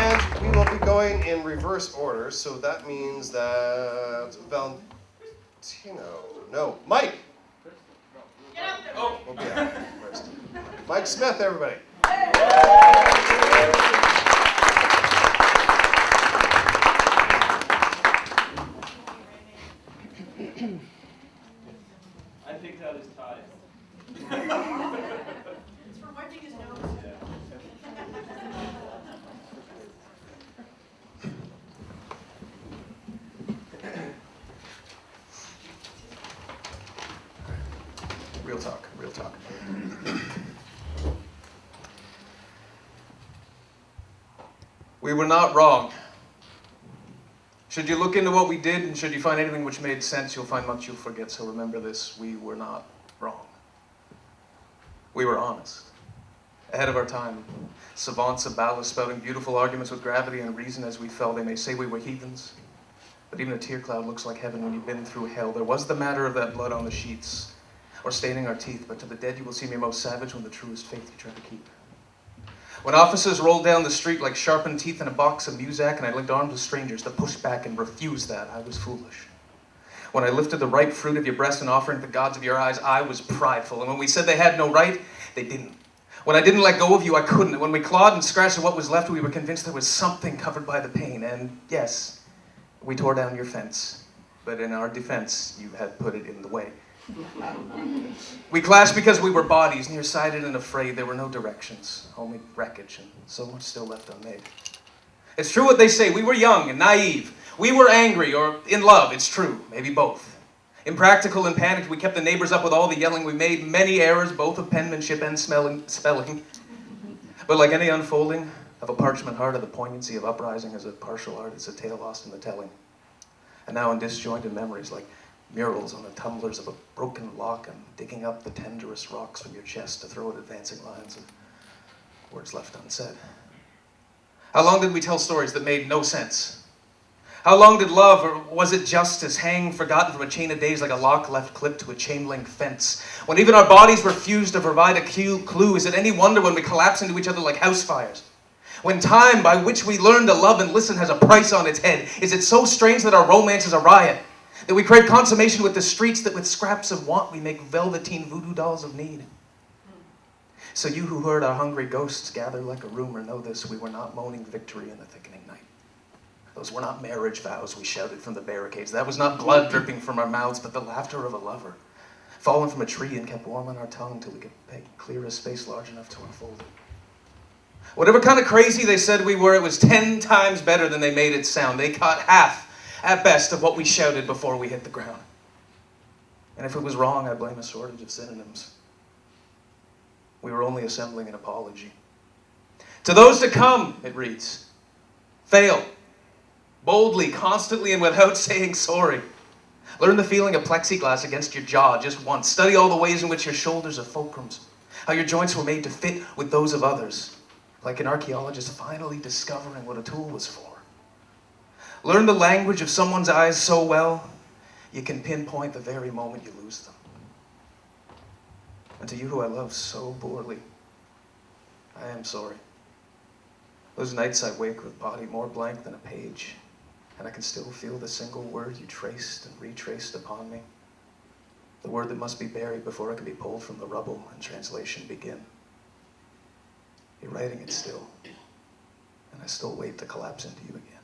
And we will be going in reverse order, so that means that Mike. Oh, we'll be out first. Mike Smith, everybody. I picked out his tie. It's from wiping his nose. Real talk, real talk. We were not wrong. Should you look into what we did, and should you find anything which made sense, you'll find much you'll forget, so remember this, we were not wrong. We were honest. Ahead of our time. Savants of ballast spouting beautiful arguments with gravity and reason as we fell. They may say we were heathens, but even a tear cloud looks like heaven when you've been through hell. There was the matter of that blood on the sheets, or staining our teeth, but to the dead you will see me most savage when the truest faith you try to keep. When officers rolled down the street like sharpened teeth in a box of Muzak, and I linked arms with strangers to push back and refuse that, I was foolish. When I lifted the ripe fruit of your breast and offering the gods of your eyes, I was prideful. And when we said they had no right, they didn't. When I didn't let go of you, I couldn't. And when we clawed and scratched at what was left, we were convinced there was something covered by the pain. And yes, we tore down your fence. But in our defense, you had put it in the way. We clashed because we were bodies, nearsighted and afraid. There were no directions, only wreckage, and so much still left unmade. It's true what they say, we were young and naive. We were angry or in love, it's true, maybe both. Impractical and panicked, we kept the neighbors up with all the yelling. We made many errors, both of penmanship and spelling. But like any unfolding of a parchment heart, of the poignancy of uprising as a partial art, it's a tale lost in the telling. And now in disjointed memories, like murals on the tumblers of a broken lock, I'm digging up the tenderest rocks from your chest to throw at advancing lines of words left unsaid. How long did we tell stories that made no sense? How long did love, or was it justice, hang forgotten from a chain of days like a lock left clipped to a chain-link fence? When even our bodies refused to provide a clue, is it any wonder when we collapse into each other like house fires? When time by which we learn to love and listen has a price on its head, is it so strange that our romance is a riot? That we crave consummation with the streets, that with scraps of want we make velveteen voodoo dolls of need? So you who heard our hungry ghosts gather like a rumor, know this, we were not moaning victory in the thickening night. Those were not marriage vows we shouted from the barricades. That was not blood dripping from our mouths, but the laughter of a lover, fallen from a tree and kept warm on our tongue till we could clear a space large enough to unfold it. Whatever kind of crazy they said we were, it was 10 times better than they made it sound. They caught half, at best, of what we shouted before we hit the ground. And if it was wrong, I blame a shortage of synonyms. We were only assembling an apology. To those to come, it reads, fail. Boldly, constantly, and without saying sorry. Learn the feeling of plexiglass against your jaw just once. Study all the ways in which your shoulders are fulcrums. How your joints were made to fit with those of others. Like an archaeologist finally discovering what a tool was for. Learn the language of someone's eyes so well, you can pinpoint the very moment you lose them. And to you who I love so poorly, I am sorry. Those nights I wake with body more blank than a page, and I can still feel the single word you traced and retraced upon me. The word that must be buried before it can be pulled from the rubble and translation begin. You're writing it still, and I still wait to collapse into you again.